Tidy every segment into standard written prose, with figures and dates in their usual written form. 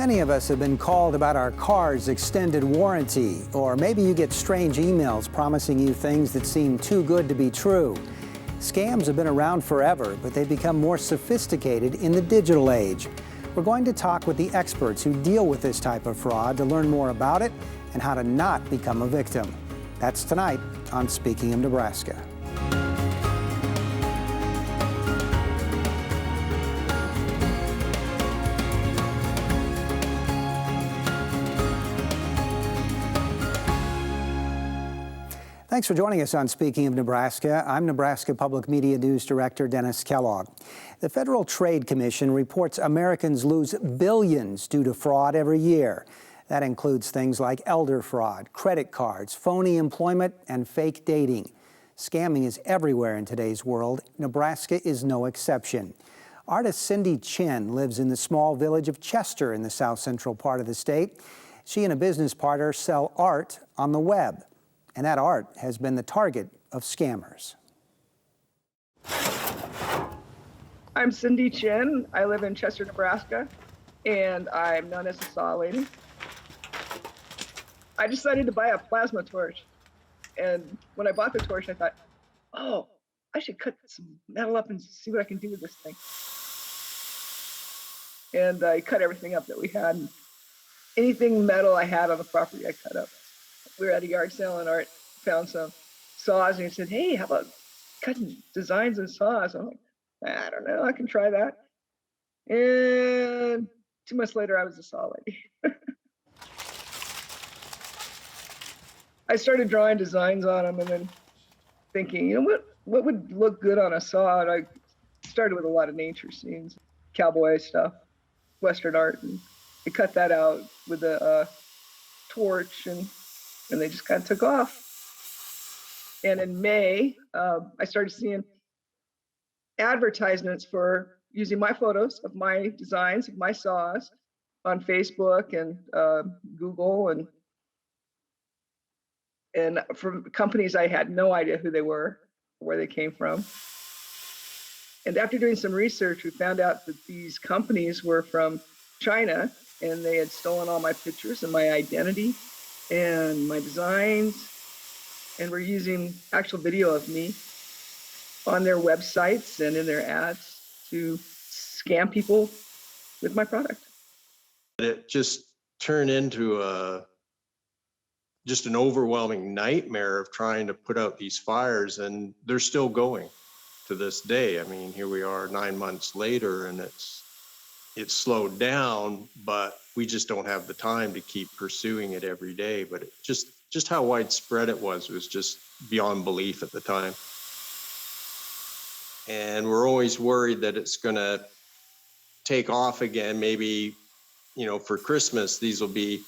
Many of us have been called about our car's extended warranty, or maybe you get strange emails promising you things that seem too good to be true. Scams have been around forever, but they've become more sophisticated in the digital age. We're going to talk with the experts who deal with this type of fraud to learn more about it and how to not become a victim. That's tonight on Speaking of Nebraska. Thanks for joining us on Speaking of Nebraska. I'm Nebraska Public Media News Director Dennis Kellogg. The Federal Trade Commission reports Americans lose billions due to fraud every year. That includes things like elder fraud, credit cards, phony employment, and fake dating. Scamming is everywhere in today's world. Nebraska is no exception. Artist Cindy Chin lives in the small village of Chester in the south central part of the state. She and a business partner sell art on the web. And that art has been the target of scammers. I'm Cindy Chin. I live in Chester, Nebraska, and I'm known as the Saw Lady. I decided to buy a plasma torch. And when I bought the torch, I thought, oh, I should cut some metal up and see what I can do with this thing. And I cut everything up that we had. And anything metal I had on the property, I cut up. We were at a yard sale and Art found some saws and he said, hey, how about cutting designs and saws? I'm like, I don't know, I can try that. And 2 months later, I was a saw lady. I started drawing designs on them and then thinking, you know, what would look good on a saw? And I started with a lot of nature scenes, cowboy stuff, Western art, and I cut that out with a torch and they just kind of took off. And in May, I started seeing advertisements for using my photos of my designs, of my saws on Facebook and Google and from companies I had no idea who they were, or where they came from. And after doing some research, we found out that these companies were from China and they had stolen all my pictures and my identity and my designs, and we're using actual video of me on their websites and in their ads to scam people with my product. It just turned into just an overwhelming nightmare of trying to put out these fires, and they're still going to this day. I mean, here we are 9 months later, and it's slowed down, but we just don't have the time to keep pursuing it every day. But it just how widespread it was just beyond belief at the time. And we're always worried that it's going to take off again. Maybe, you know, for Christmas, these will be,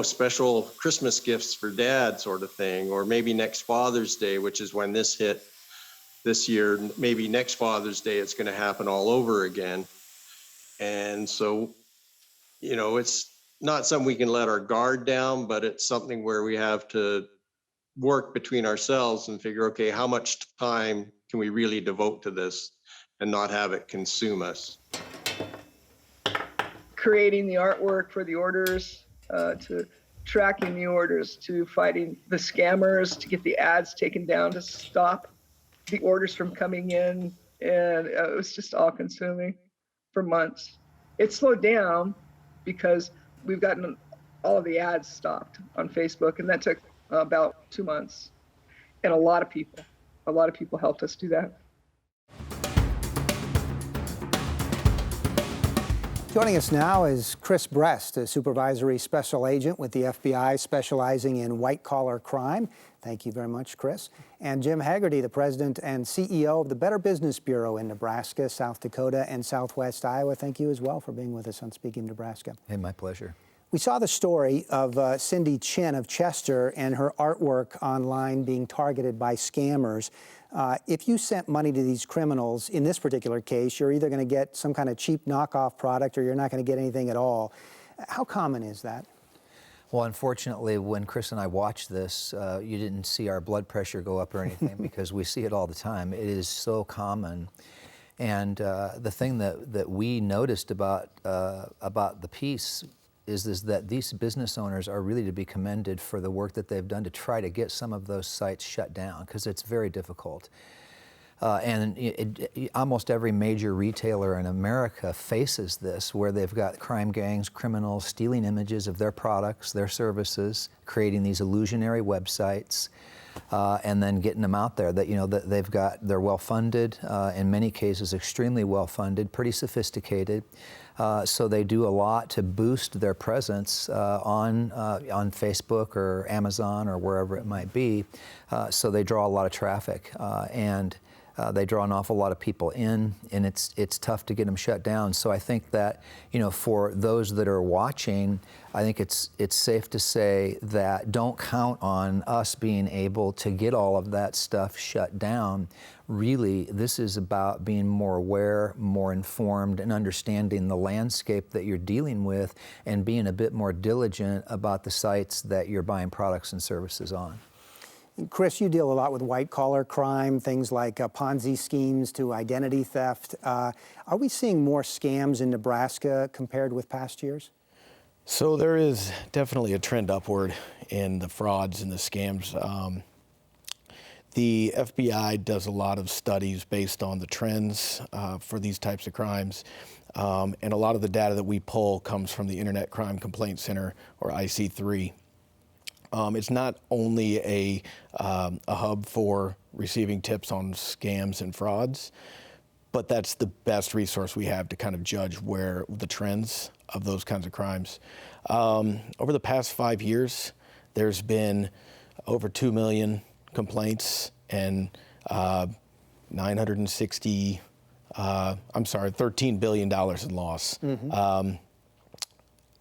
special Christmas gifts for dad sort of thing. Or maybe next Father's Day, which is when this hit this year, maybe next Father's Day, it's going to happen all over again. And so, you know, it's not something we can let our guard down, but it's something where we have to work between ourselves and figure, okay, how much time can we really devote to this and not have it consume us? Creating the artwork for the orders, to tracking the orders, to fighting the scammers, to get the ads taken down, to stop the orders from coming in. And it was just all consuming for months. It slowed down because we've gotten all of the ads stopped on Facebook, and that took about 2 months. And a lot of people helped us do that. Joining us now is Chris Brest, a supervisory special agent with the FBI specializing in white-collar crime. Thank you very much, Chris. And Jim Haggerty, the president and CEO of the Better Business Bureau in Nebraska, South Dakota, and Southwest Iowa. Thank you as well for being with us on Speaking of Nebraska. Hey, my pleasure. We saw the story of Cindy Chin of Chester and her artwork online being targeted by scammers. If you sent money to these criminals, in this particular case, you're either going to get some kind of cheap knockoff product or you're not going to get anything at all. How common is that? Well, unfortunately, when Chris and I watched this, you didn't see our blood pressure go up or anything because we see it all the time. It is so common. And the thing that we noticed about the piece is that these business owners are really to be commended for the work that they've done to try to get some of those sites shut down, because it's very difficult. Almost every major retailer in America faces this, where they've got crime gangs, criminals stealing images of their products, their services, creating these illusionary websites, and then getting them out there. That they're well funded, in many cases extremely well funded, pretty sophisticated. So they do a lot to boost their presence on Facebook or Amazon or wherever it might be. So they draw a lot of traffic, and they draw an awful lot of people in, and it's tough to get them shut down. So I think that, for those that are watching, I think it's safe to say that don't count on us being able to get all of that stuff shut down. Really, this is about being more aware, more informed, and understanding the landscape that you're dealing with, and being a bit more diligent about the sites that you're buying products and services on. Chris, you deal a lot with white-collar crime, things like Ponzi schemes to identity theft. Are we seeing more scams in Nebraska compared with past years? So there is definitely a trend upward in the frauds and the scams. The FBI does a lot of studies based on the trends for these types of crimes. And a lot of the data that we pull comes from the Internet Crime Complaint Center, or IC3. It's not only a hub for receiving tips on scams and frauds, but that's the best resource we have to kind of judge where the trends of those kinds of crimes. Over the past 5 years, there's been over 2 million complaints and $13 billion in loss. Mm-hmm.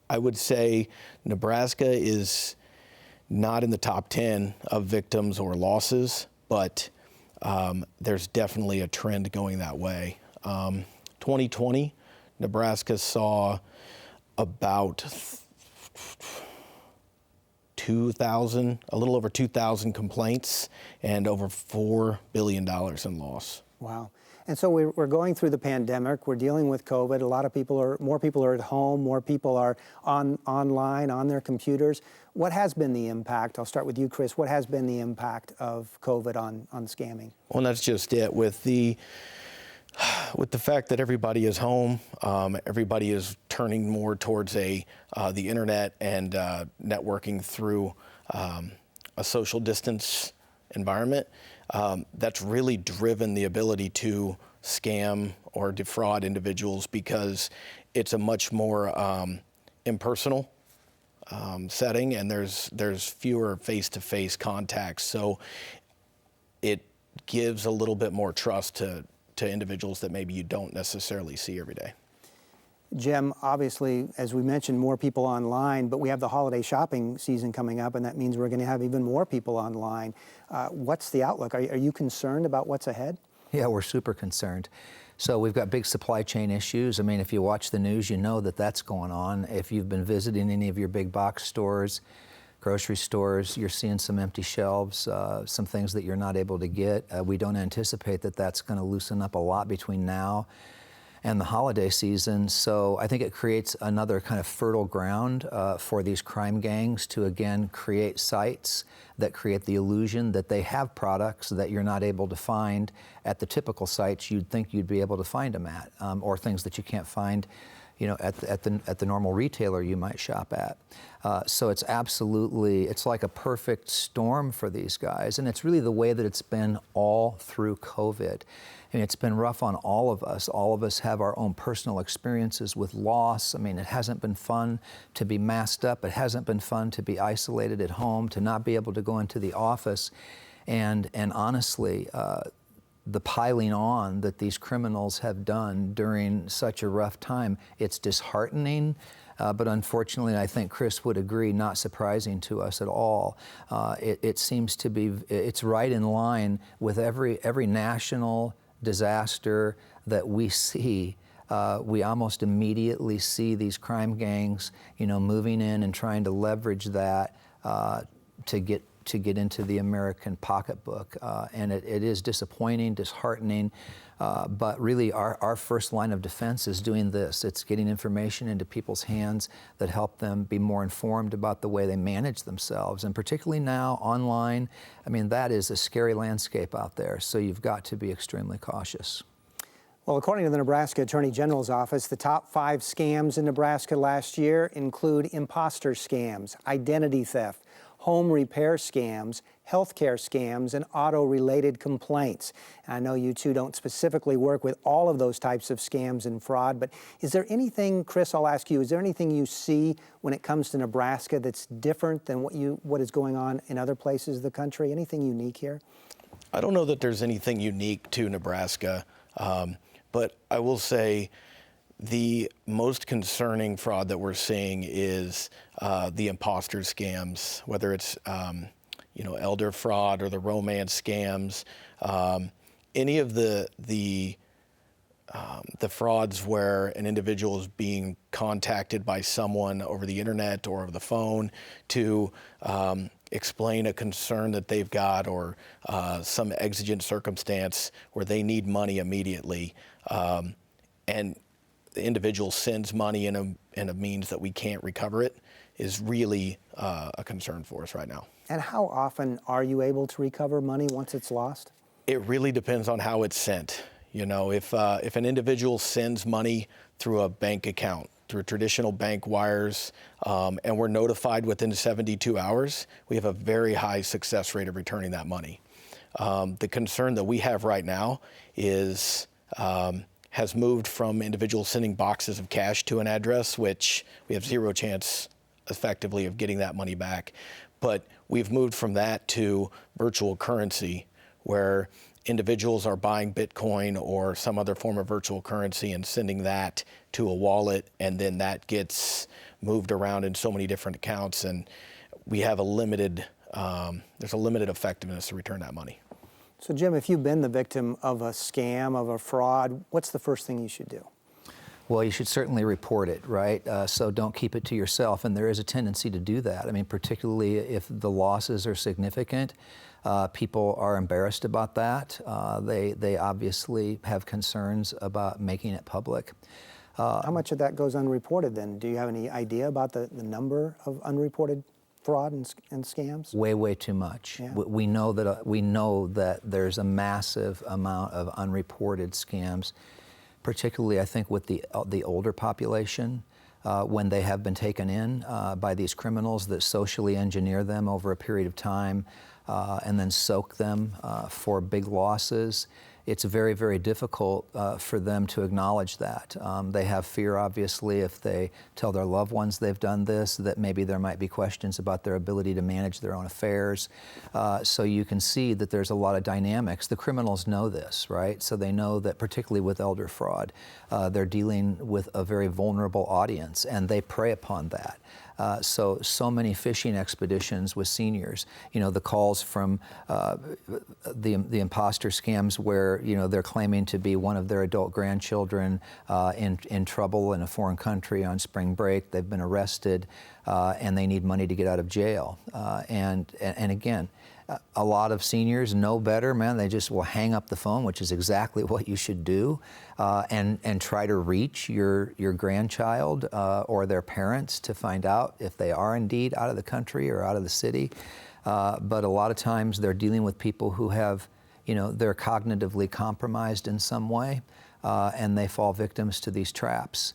I would say Nebraska is not in the top 10 of victims or losses, but there's definitely a trend going that way. 2020, Nebraska saw about a little over 2,000 complaints and over $4 billion in loss. Wow. And so we're going through the pandemic. We're dealing with COVID. More people are at home. More people are online, on their computers. What has been the impact? I'll start with you, Chris. What has been the impact of COVID on scamming? Well, that's just it. With the fact that everybody is home, everybody is turning more towards the internet and networking through a social distance environment. That's really driven the ability to scam or defraud individuals, because it's a much more impersonal setting, and there's fewer face-to-face contacts. So it gives a little bit more trust to individuals that maybe you don't necessarily see every day. Jim, obviously, as we mentioned, more people online, but we have the holiday shopping season coming up, and that means we're going to have even more people online. What's the outlook? Are you concerned about what's ahead? Yeah, we're super concerned. So we've got big supply chain issues. I mean, if you watch the news, you know that that's going on. If you've been visiting any of your big box stores, grocery stores, you're seeing some empty shelves, some things that you're not able to get. We don't anticipate that that's going to loosen up a lot between now and the holiday season. So I think it creates another kind of fertile ground for these crime gangs to, again, create sites that create the illusion that they have products that you're not able to find at the typical sites you'd think you'd be able to find them at, or things that you can't find, at the normal retailer you might shop at. So it's like a perfect storm for these guys, and it's really the way that it's been all through COVID. I mean, it's been rough on all of us. All of us have our own personal experiences with loss. I mean, it hasn't been fun to be masked up. It hasn't been fun to be isolated at home, to not be able to go into the office. And honestly, the piling on that these criminals have done during such a rough time, it's disheartening. But unfortunately, I think Chris would agree, not surprising to us at all. It seems to be, it's right in line with every national disaster that we see. We almost immediately see these crime gangs, moving in and trying to leverage that to get into the American pocketbook. And it is disappointing, disheartening, But really, our first line of defense is doing this. It's getting information into people's hands that help them be more informed about the way they manage themselves. And particularly now, online, I mean, that is a scary landscape out there. So you've got to be extremely cautious. Well, according to the Nebraska Attorney General's office, the top 5 scams in Nebraska last year include imposter scams, identity theft, home repair scams, healthcare scams, and auto-related complaints. And I know you two don't specifically work with all of those types of scams and fraud, but is there anything, Chris, I'll ask you, is there anything you see when it comes to Nebraska that's different than what is going on in other places of the country? Anything unique here? I don't know that there's anything unique to Nebraska, but I will say the most concerning fraud that we're seeing is the imposter scams, whether it's elder fraud or the romance scams, any of the frauds where an individual is being contacted by someone over the internet or over the phone to explain a concern that they've got or some exigent circumstance where they need money immediately, and the individual sends money in a means that we can't recover it is really a concern for us right now. And how often are you able to recover money once it's lost? It really depends on how it's sent. You know, if an individual sends money through a bank account, through traditional bank wires, and we're notified within 72 hours, we have a very high success rate of returning that money. The concern that we have right now is has moved from individuals sending boxes of cash to an address, which we have zero chance effectively of getting that money back. But we've moved from that to virtual currency, where individuals are buying Bitcoin or some other form of virtual currency and sending that to a wallet, and then that gets moved around in so many different accounts, and we have there's a limited effectiveness to return that money. So Jim, if you've been the victim of a scam, of a fraud, what's the first thing you should do? Well, you should certainly report it, right? So don't keep it to yourself, and there is a tendency to do that. I mean, particularly if the losses are significant, people are embarrassed about that. They obviously have concerns about making it public. How much of that goes unreported then? Do you have any idea about the number of unreported fraud and scams? Way too much. Yeah. We know that there's a massive amount of unreported scams, particularly I think with the older population, when they have been taken in by these criminals that socially engineer them over a period of time and then soak them for big losses. It's very, very difficult for them to acknowledge that. They have fear, obviously, if they tell their loved ones they've done this, that maybe there might be questions about their ability to manage their own affairs. So you can see that there's a lot of dynamics. The criminals know this, right? So they know that particularly with elder fraud, they're dealing with a very vulnerable audience, and they prey upon that. So many fishing expeditions with seniors, the calls from the imposter scams where, they're claiming to be one of their adult grandchildren in trouble in a foreign country on spring break. They've been arrested and they need money to get out of jail. And again, a lot of seniors know better, man. They just will hang up the phone, which is exactly what you should do, and try to reach your grandchild or their parents to find out if they are indeed out of the country or out of the city. But a lot of times they're dealing with people who have, they're cognitively compromised in some way, and they fall victims to these traps.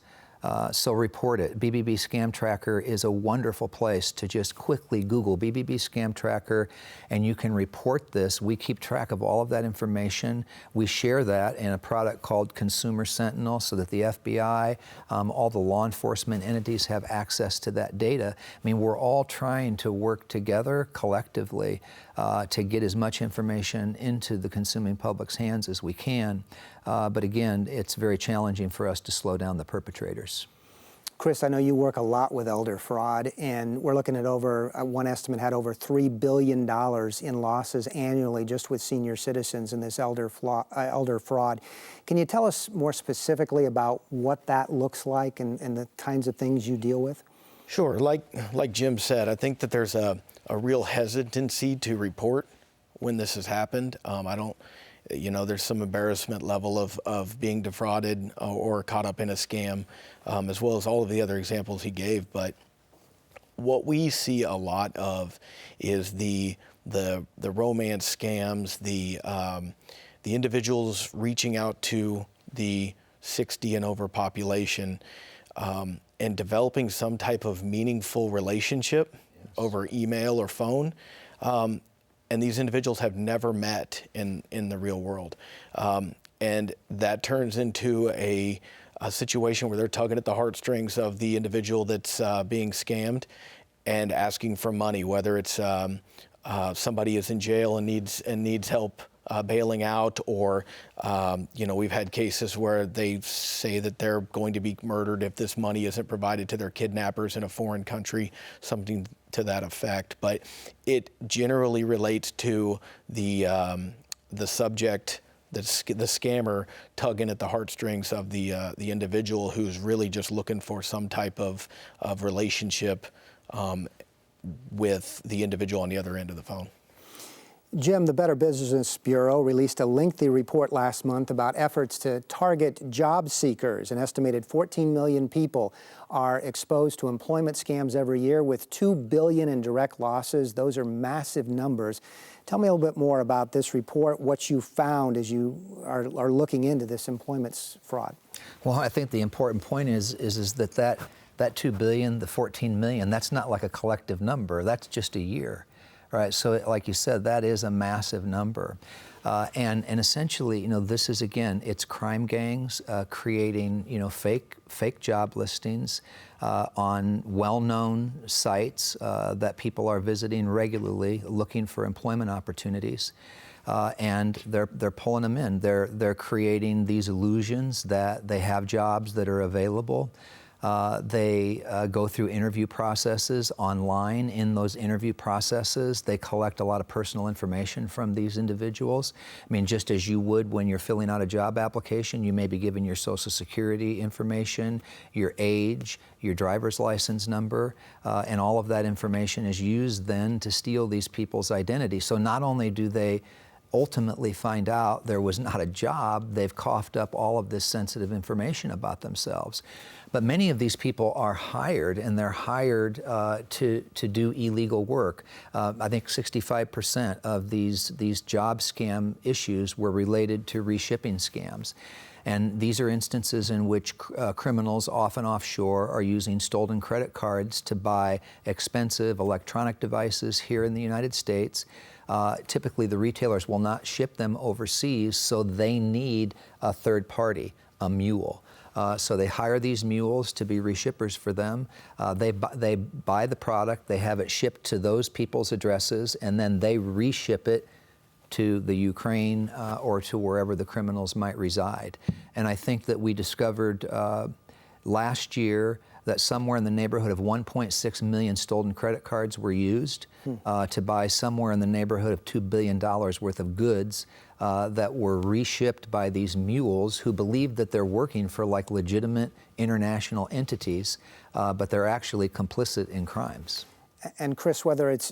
So report it. BBB Scam Tracker is a wonderful place to just quickly Google BBB Scam Tracker, and you can report this. We keep track of all of that information. We share that in a product called Consumer Sentinel so that the FBI, all the law enforcement entities have access to that data. I mean, we're all trying to work together collectively to get as much information into the consuming public's hands as we can. But again, it's very challenging for us to slow down the perpetrators. Chris, I know you work a lot with elder fraud, and we're looking at one estimate had over $3 billion in losses annually just with senior citizens in this elder fraud. Can you tell us more specifically about what that looks like and the kinds of things you deal with? Sure. Like Jim said, I think that there's a real hesitancy to report when this has happened. there's some embarrassment level of being defrauded or caught up in a scam, as well as all of the other examples he gave. But what we see a lot of is the romance scams, the individuals reaching out to the 60 and over population and developing some type of meaningful relationship over email or phone. And these individuals have never met in the real world. And that turns into a situation where they're tugging at the heartstrings of the individual that's being scammed and asking for money, whether it's somebody is in jail and needs help bailing out, or we've had cases where they say that they're going to be murdered if this money isn't provided to their kidnappers in a foreign country, something to that effect. But it generally relates to the subject, the scammer tugging at the heartstrings of the individual who's really just looking for some type of relationship with the individual on the other end of the phone. Jim, the Better Business Bureau released a lengthy report last month about efforts to target job seekers. An estimated 14 million people are exposed to employment scams every year, with $2 billion in direct losses. Those are massive numbers. Tell me a little bit more about this report, what you found as you are looking into this employment fraud. Well, I think the important point is that 2 billion, the 14 million, that's not like a collective number. That's just a year. Right, so like you said, that is a massive number. And essentially, this is, again, it's crime gangs creating, fake job listings on well-known sites that people are visiting regularly looking for employment opportunities. And they're pulling them in. They're creating these illusions that they have jobs that are available. They go through interview processes online. In those interview processes, they collect a lot of personal information from these individuals. I mean, just as you would when you're filling out a job application, you may be giving your Social Security information, your age, your driver's license number, and all of that information is used then to steal these people's identity. So not only do they ultimately find out there was not a job, they've coughed up all of this sensitive information about themselves. But many of these people are hired, and they're hired to do illegal work. I think 65% of these job scam issues were related to reshipping scams. And these are instances in which criminals, often offshore, are using stolen credit cards to buy expensive electronic devices here in the United States. Typically, the retailers will not ship them overseas, so they need a third party, a mule. So they hire these mules to be reshippers for them. They buy the product, they have it shipped to those people's addresses, and then they reship it to the Ukraine or to wherever the criminals might reside. And I think that we discovered last year that somewhere in the neighborhood of 1.6 million stolen credit cards were used to buy somewhere in the neighborhood of $2 billion worth of goods that were reshipped by these mules who believe that they're working for like legitimate international entities, but they're actually complicit in crimes. And Chris, whether it's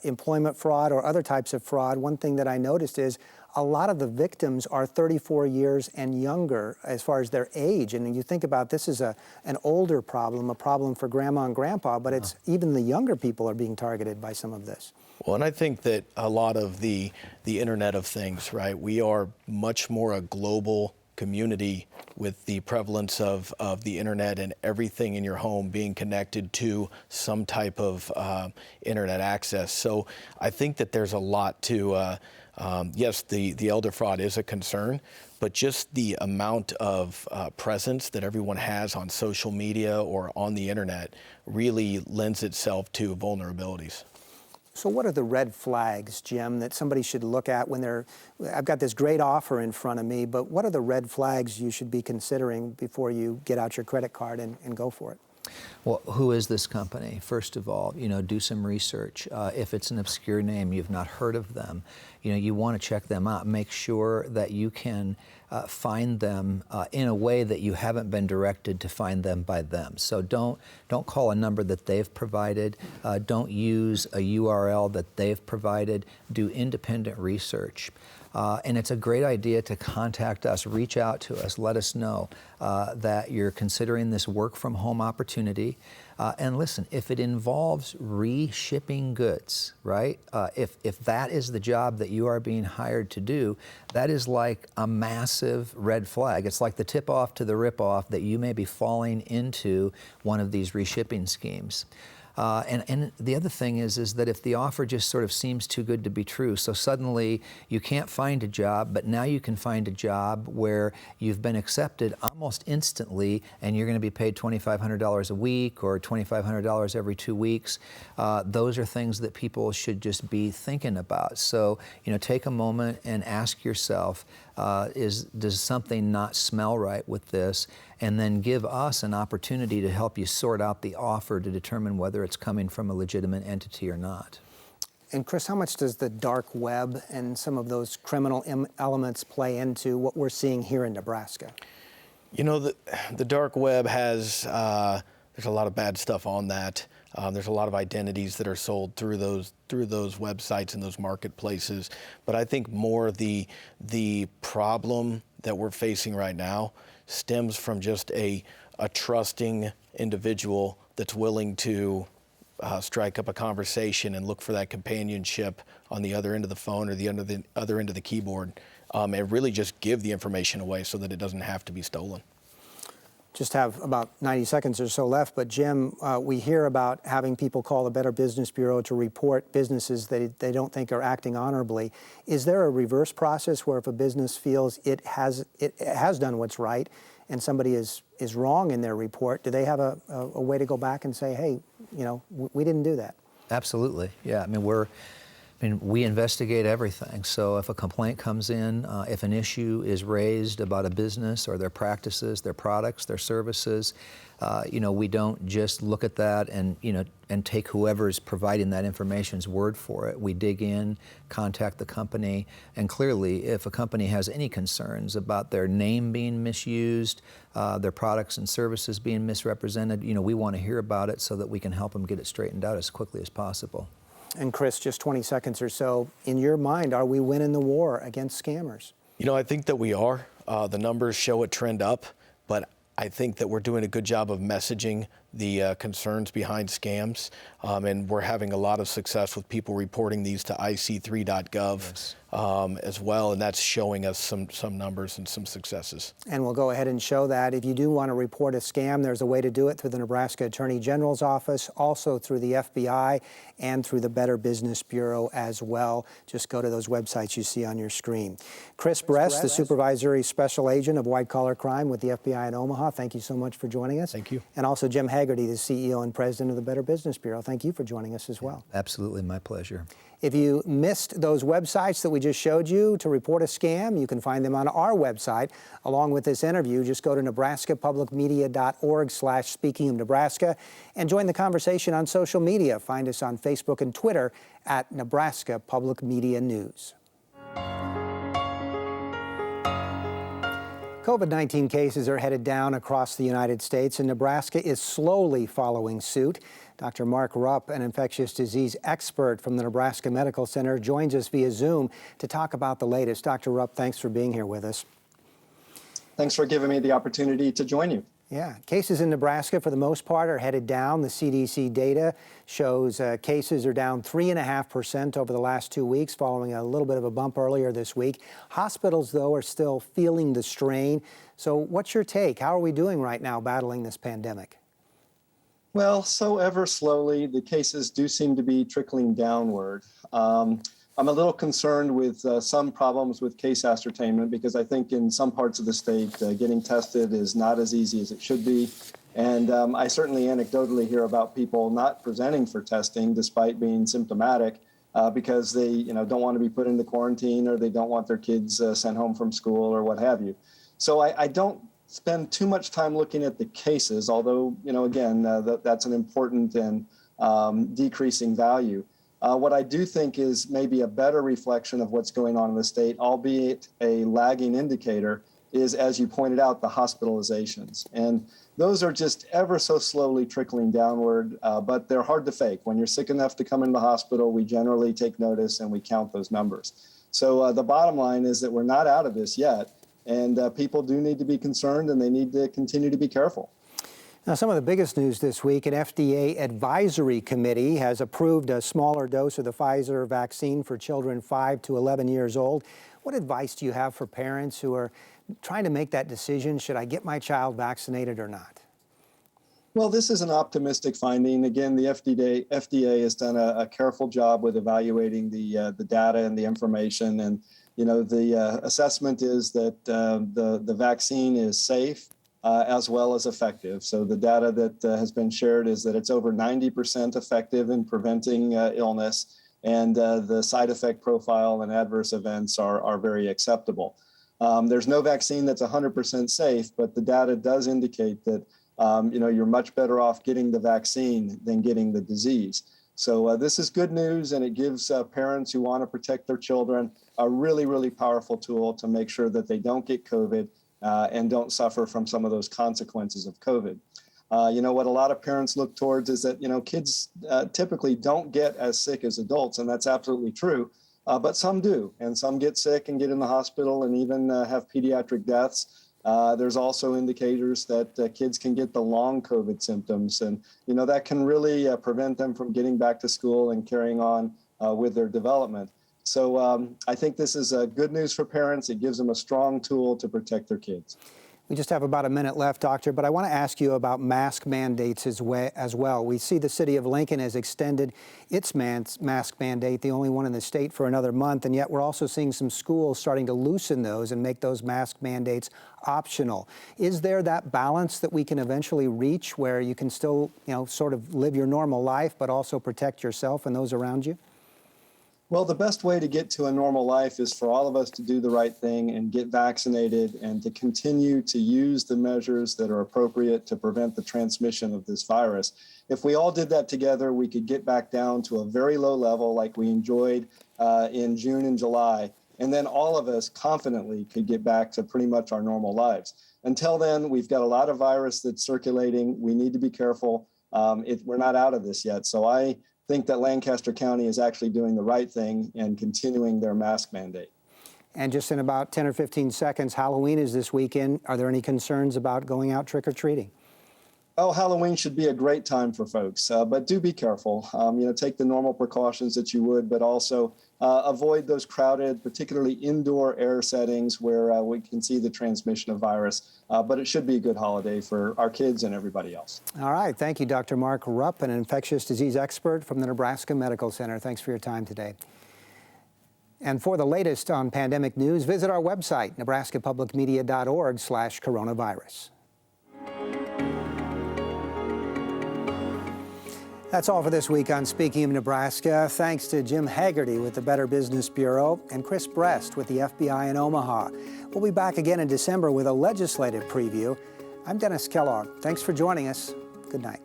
employment fraud or other types of fraud, one thing that I noticed is a lot of the victims are 34 years and younger as far as their age. And you think about this as an older problem, a problem for grandma and grandpa, but it's even the younger people are being targeted by some of this. Well, and I think that a lot of the Internet of Things, right? We are much more a global community with the prevalence of the internet and everything in your home being connected to some type of internet access. So I think that there's a lot to, yes, the elder fraud is a concern, but just the amount of presence that everyone has on social media or on the internet really lends itself to vulnerabilities. So what are the red flags, Jim, that somebody should look at when I've got this great offer in front of me, but what are the red flags you should be considering before you get out your credit card and go for it? Well, who is this company? First of all, do some research. If it's an obscure name, you've not heard of them, you want to check them out. Make sure that you can find them in a way that you haven't been directed to find them by them. So don't call a number that they've provided. Don't use a URL that they've provided. Do independent research. And it's a great idea to contact us, reach out to us, let us know that you're considering this work from home opportunity. And listen, if it involves reshipping goods, right? If that is the job that you are being hired to do, that is like a massive red flag. It's like the tip-off to the rip-off that you may be falling into one of these reshipping schemes. And the other thing is that if the offer just sort of seems too good to be true, so suddenly you can't find a job, but now you can find a job where you've been accepted almost instantly, and you're going to be paid $2,500 a week or $2,500 every 2 weeks. Those are things that people should just be thinking about. So, take a moment and ask yourself, does something not smell right with this? And then give us an opportunity to help you sort out the offer to determine whether it's coming from a legitimate entity or not. And Chris, how much does the dark web and some of those criminal elements play into what we're seeing here in Nebraska? The dark web has, there's a lot of bad stuff on that. There's a lot of identities that are sold through those websites and those marketplaces. But I think more the problem that we're facing right now stems from just a trusting individual that's willing to strike up a conversation and look for that companionship on the other end of the phone or the other end of the keyboard, and really just give the information away so that it doesn't have to be stolen. Just have about 90 seconds or so left, but Jim, we hear about having people call the Better Business Bureau to report businesses that they don't think are acting honorably. Is there a reverse process where if a business feels it has done what's right and somebody is wrong in their report, do they have a way to go back and say, hey, we didn't do that? Absolutely, yeah. We investigate everything. So if a complaint comes in, if an issue is raised about a business or their practices, their products, their services, we don't just look at that and take whoever's providing that information's word for it. We dig in, contact the company, and clearly, if a company has any concerns about their name being misused, their products and services being misrepresented, we want to hear about it so that we can help them get it straightened out as quickly as possible. And Chris, just 20 seconds or so, in your mind, are we winning the war against scammers? I think that we are. The numbers show a trend up, but I think that we're doing a good job of messaging the concerns behind scams, and we're having a lot of success with people reporting these to ic3.gov. Yes. As well, and that's showing us some numbers and some successes. And we'll go ahead and show that. If you do want to report a scam, there's a way to do it through the Nebraska Attorney General's office, also through the FBI, and through the Better Business Bureau as well. Just go to those websites you see on your screen. Chris Bress, the Supervisory Special Agent of White Collar Crime with the FBI in Omaha, thank you so much for joining us. Thank you. And also Jim Haggerty, the CEO and President of the Better Business Bureau. Thank you for joining us as well. Absolutely, my pleasure. If you missed those websites that we just showed you to report a scam, you can find them on our website. Along with this interview, just go to nebraskapublicmedia.org/speakingofnebraska and join the conversation on social media. Find us on Facebook and Twitter at Nebraska Public Media News. COVID-19 cases are headed down across the United States, and Nebraska is slowly following suit. Dr. Mark Rupp, an infectious disease expert from the Nebraska Medical Center, joins us via Zoom to talk about the latest. Dr. Rupp, thanks for being here with us. Thanks for giving me the opportunity to join you. Yeah, cases in Nebraska, for the most part, are headed down. The CDC data shows cases are down 3.5% over the last 2 weeks, following a little bit of a bump earlier this week. Hospitals, though, are still feeling the strain. So what's your take? How are we doing right now battling this pandemic? Well, so ever slowly, the cases do seem to be trickling downward. I'm a little concerned with some problems with case ascertainment because I think in some parts of the state, getting tested is not as easy as it should be. And I certainly anecdotally hear about people not presenting for testing despite being symptomatic because they don't want to be put into quarantine or they don't want their kids sent home from school or what have you. So I don't spend too much time looking at the cases, although, again, that's an important and decreasing value. What I do think is maybe a better reflection of what's going on in the state, albeit a lagging indicator, is, as you pointed out, the hospitalizations. And those are just ever so slowly trickling downward, but they're hard to fake. When you're sick enough to come into the hospital, we generally take notice and we count those numbers. So the bottom line is that we're not out of this yet, and people do need to be concerned, and they need to continue to be careful. Now, some of the biggest news this week, an FDA advisory committee has approved a smaller dose of the Pfizer vaccine for children 5 to 11 years old. What advice do you have for parents who are trying to make that decision? Should I get my child vaccinated or not? Well, this is an optimistic finding. Again, the FDA has done a careful job with evaluating the data and the information. And, the assessment is that the vaccine is safe as well as effective. So the data that has been shared is that it's over 90% effective in preventing illness. And the side effect profile and adverse events are very acceptable. There's no vaccine that's 100% safe, but the data does indicate that you're much better off getting the vaccine than getting the disease. So this is good news, and it gives parents who want to protect their children a really, really powerful tool to make sure that they don't get COVID and don't suffer from some of those consequences of COVID. What a lot of parents look towards is that, kids typically don't get as sick as adults, and that's absolutely true. But some do, and some get sick and get in the hospital and even have pediatric deaths. There's also indicators that kids can get the long COVID symptoms, and that can really prevent them from getting back to school and carrying on with their development. So I think this is good news for parents. It gives them a strong tool to protect their kids. We just have about a minute left, Doctor, but I want to ask you about mask mandates as well. We see the city of Lincoln has extended its mask mandate, the only one in the state, for another month, and yet we're also seeing some schools starting to loosen those and make those mask mandates optional. Is there that balance that we can eventually reach where you can still, sort of live your normal life, but also protect yourself and those around you? Well, the best way to get to a normal life is for all of us to do the right thing and get vaccinated and to continue to use the measures that are appropriate to prevent the transmission of this virus. If we all did that together, we could get back down to a very low level like we enjoyed in June and July. And then all of us confidently could get back to pretty much our normal lives. Until then, we've got a lot of virus that's circulating. We need to be careful. We're not out of this yet. So I think that Lancaster County is actually doing the right thing and continuing their mask mandate. And just in about 10 or 15 seconds, Halloween is this weekend. Are there any concerns about going out trick-or-treating? Oh, Halloween should be a great time for folks, but do be careful. Take the normal precautions that you would, but also avoid those crowded, particularly indoor air settings where we can see the transmission of virus. But it should be a good holiday for our kids and everybody else. All right. Thank you, Dr. Mark Rupp, an infectious disease expert from the Nebraska Medical Center. Thanks for your time today. And for the latest on pandemic news, visit our website, nebraskapublicmedia.org/coronavirus. That's all for this week on Speaking of Nebraska. Thanks to Jim Haggerty with the Better Business Bureau and Chris Brest with the FBI in Omaha. We'll be back again in December with a legislative preview. I'm Dennis Kellogg. Thanks for joining us. Good night.